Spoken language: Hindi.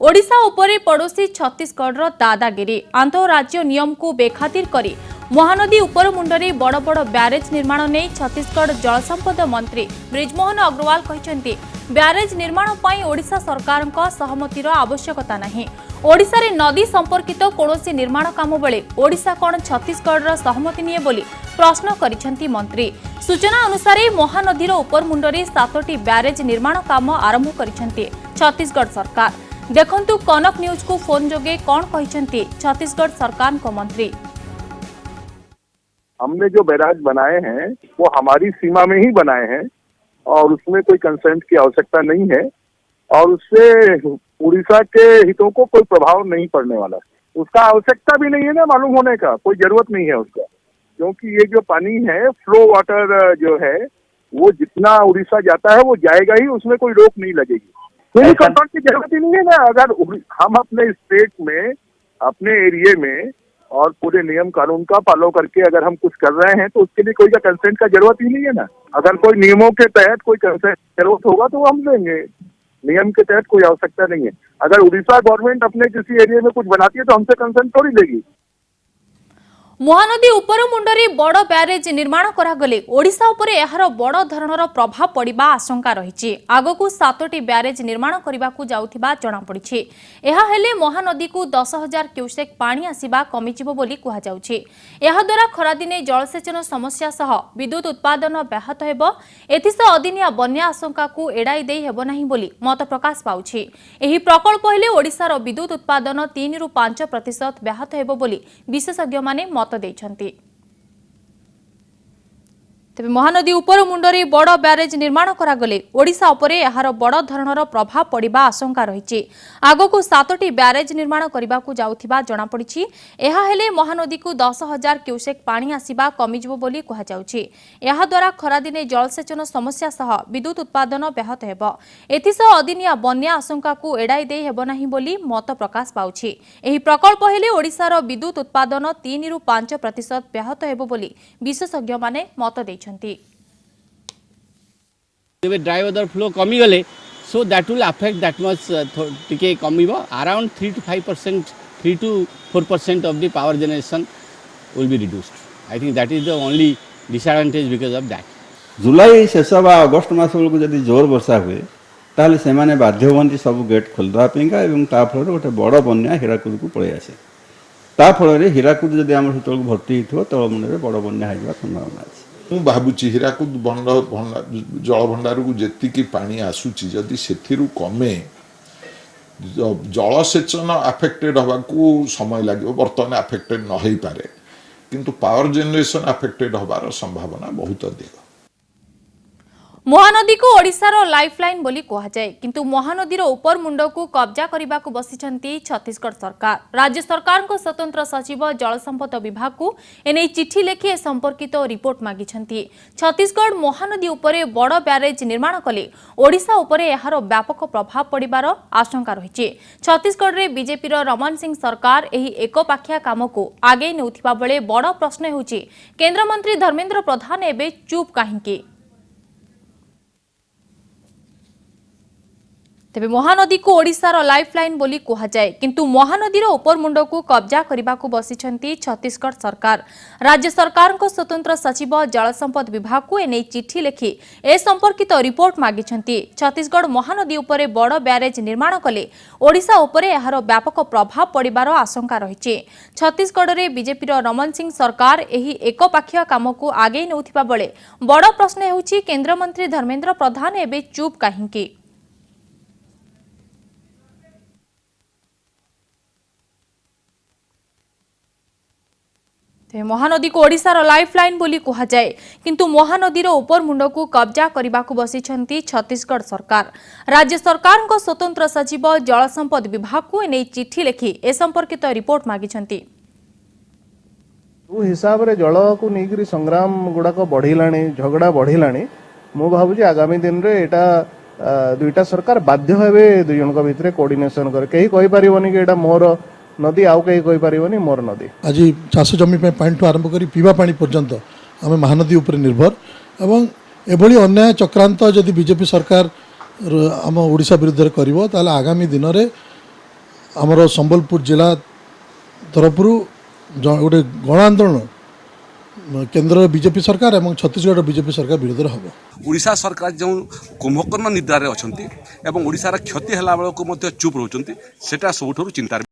ओडिशा उपरे पड़ोशी छत्तीसगढ़ दादागिरी आंतरराज्य नियम को बेखातिर करी महानदी उपर मुंडरे बड़ बड़ ब्यारेज निर्माण नहीं छत्तीसगढ़ जलसंपद मंत्री ब्रिजमोहन अग्रवाल कहते ब्यारेज निर्माण पर ओडिशा सरकार सहमतिर आवश्यकता नहीं। ओडिशा रे नदी संपर्कित कौनसी निर्माण काम बेले ओडिशा कौन छत्तीसगढ़ सहमति निये बोली प्रश्न करिसेंती मंत्री। सूचना अनुसार महानदीर उपर मुंडरे 7टी ब्यारेज निर्माण काम आरंभ करिसेंती छत्तीसगढ़ सरकार। देखंतु कनक न्यूज को फोन जोगे कौन कहते छत्तीसगढ़ सरकार को मंत्री। हमने जो बैराज बनाए हैं वो हमारी सीमा में ही बनाए हैं और उसमें कोई कंसेंट की आवश्यकता नहीं है और उससे उड़ीसा के हितों को कोई प्रभाव नहीं पड़ने वाला है। उसका आवश्यकता भी नहीं है ना, मालूम होने का कोई जरूरत नहीं है उसका, क्योंकि ये जो पानी है फ्लो वाटर जो है वो जितना उड़ीसा जाता है वो जाएगा ही, उसमें कोई रोक नहीं लगेगी, कोई कंट्रोल की जरूरत ही नहीं है ना। अगर हम अपने स्टेट में अपने एरिया में और पूरे नियम कानून का फॉलो करके अगर हम कुछ कर रहे हैं तो उसके लिए कोई का कंसेंट का जरूरत ही नहीं है ना। अगर कोई नियमों के तहत कोई कंसेंट जरूरत होगा तो हम देंगे, नियम के तहत कोई आवश्यकता नहीं है। अगर उड़ीसा गवर्नमेंट अपने किसी एरिया में कुछ बनाती है तो हमसे कंसेंट थोड़ी लेगी। महानदी उपर मुंडरे बड़ ब्यारेज निर्माण करागले ओडिशा उपरे एहार बड़ धरणर प्रभाव पड़िबा आशंका रहिछि। आगकू 7टी ब्यारेज निर्माण करबाकू जाउथिबा जणा पड़िछि। एहा हेले महानदी को 10,000 क्यूसेक पानी आसीबा कमिजिबो बोली कुहा जाउछि। एहा द्वारा खरादिने जलसेचन समस्या सह विद्युत उत्पादन ब्याहत हेबो। एथिस अदिनिया बन्या आशंका को एडाई देई हेबो नाही बोली मत प्रकाश पाउछि। एही प्रकल्प हेले ओडिसार विद्युत उत्पादन 3 ରୁ 5% ब्याहत हेबो बोली विशेषज्ञ माने देइछन्ति। तेबे महानदी उपर मुंडरे बड़ ब्यारेज निर्माण करागले ओडिशा उपरे एहार बड़ धरणर प्रभाव पड़िबा आशंका रहिछि। आगकू 7टी ब्यारेज निर्माण करबाकू जाउथिबा जणा पड़िछि। एहा हेले महानदी को 10,000 क्यूसेक पानी आसीबा कमिजिबो बोली कुहा जाउछि। एहा द्वारा खरादिने जलसेचन समस्या सह विद्युत उत्पादन ब्याहत हेबो। एथिसह अदिनिया बन्या आशंका को एडाई देई हेबो नाही बोली मत प्रकाश पाउछि। एही प्रकल्प हेले ओडिसार विद्युत उत्पादन 3 ରୁ 5% ब्याहत हेबो बोली विशेषज्ञ माने मत देइछन्ति। ड्राई वेदर फ्लो कमी गले so that will affect that much टिके कमिबो around 3 to 5%, 3 to 4% of the power generation will be reduced. I think that is the only disadvantage because of that. जुलाई शेष बा अगस्ट मास बेलू जब जोर वर्षा हुए ताहले से माने बाध्य हुअन्ति सब गेट खोलदेवाई एवं ता फल गोटे बड़ बन्या हीराकुद को पलि आसे। ता फल हीराकुद जब आम से भर्ती हो तलमुंडे बड़ बन्या हो संभावना अच्छे। ମୁଁ ଭାବୁଛି ହୀରାକୁଦ ଜଳଭଣ୍ଡାରକୁ ଯେତିକି ପାଣି ଆସୁଛି ଯଦି ସେଥିରୁ କମେ ଜଳସେଚନ ଆଫେକ୍ଟେଡ୍ ହେବାକୁ ସମୟ ଲାଗିବ। ବର୍ତ୍ତମାନ ଆଫେକ୍ଟେଡ୍ ନ ହେଇପାରେ କିନ୍ତୁ ପାୱାର ଜେନେରେସନ୍ ଆଫେକ୍ଟେଡ୍ ହେବାର ସମ୍ଭାବନା ବହୁତ ଅଧିକ। महानदी को ओडिशार लाइफलाइन बोली कहा जाए किंतु महानदीर उपर मुंड को कब्जा करने को बसिछंती छत्तीसगढ़ सरकार। राज्य सरकार को स्वतंत्र सचिव जलसंपद विभाग को एने चिठी लेखि संपर्कित रिपोर्ट मागिछंती। छत्तीसगढ़ महानदी उपरे बड़ ब्यारेज निर्माण कले ओडिशा उपरे एहार व्यापक प्रभाव पड़िबार आशंका रहिछि। छत्तीसगढ़ रे बीजेपी रमन सिंह सरकार एही एकपाखिया काम को आगे नेउथिबा बेले बड़ प्रश्न होछि केंद्र मंत्री धर्मेंद्र प्रधान एबे चुप काहेकि। तेबे महानदी को ओडिशार लाइफलाइन बोली कहा जाए किंतु महानदीर उपर मुंड को कब्जा करने को बसिछंती छत्तीसगढ़ सरकार। राज्य सरकार को स्वतंत्र सचिव जलसंपद विभाग को एने चिठी लेखि ए संपर्कित रिपोर्ट मागिछंती। छत्तीसगढ़ महानदी उपरे बड़ ब्यारेज निर्माण कले ओडिशा उपरे एहार व्यापक प्रभाव पड़िबार आशंका रहिछि। छत्तीसगढ़ रे बीजेपी रमन सिंह सरकार एही एकपाखिया काम को आगे नेउथिबा बेले बड़ प्रश्न हेउछि केंद्र मंत्री धर्मेंद्र प्रधान एबे चुप काहेकि। महानदी को ओडिशार लाइफलाइन बोली कहा जाए किंतु महानदीर उपर मुंड को कब्जा करने को बसिछंती छत्तीसगढ़ सरकार। राज्य सरकार को स्वतंत्र सचिव जलसंपद विभाग को एने चिठी लेखि ए संपर्कित रिपोर्ट मागिछंती। हिसाब रे जल को लेकर संग्राम गुड़ाक बढ़िलानी, झगड़ा बढ़िलानी। मु भाबुची आगामी दिन रे एटा दुईटा सरकार बाध्य हेबे दुई जनक भितरे कोऑर्डिनेशन करे। केही कहि परिबोनी कि एटा मोर नदी आउ कहीं कही पारिबनी मोर नदी। आज चाष जमी पानी आरंभ कर पीवा पानी पर्यंत आम महानदी उपर निर्भर एवं एभली अन्याय चक्रांत जदि बीजेपी सरकार आम ओडिशा विरुद्ध में कर आगामी दिन में आमर संबलपुर जिला तरफ गोटे गण आंदोलन केंद्र बीजेपी सरकार और छत्तीसगढ़ बीजेपी सरकार विरोध हम। ओडिशा सरकार जो कुंभकर्ण निद्रारे अच्छा ओडिशार क्षति है बेलू चुप रोचंती सेटा सबुठ चिंतार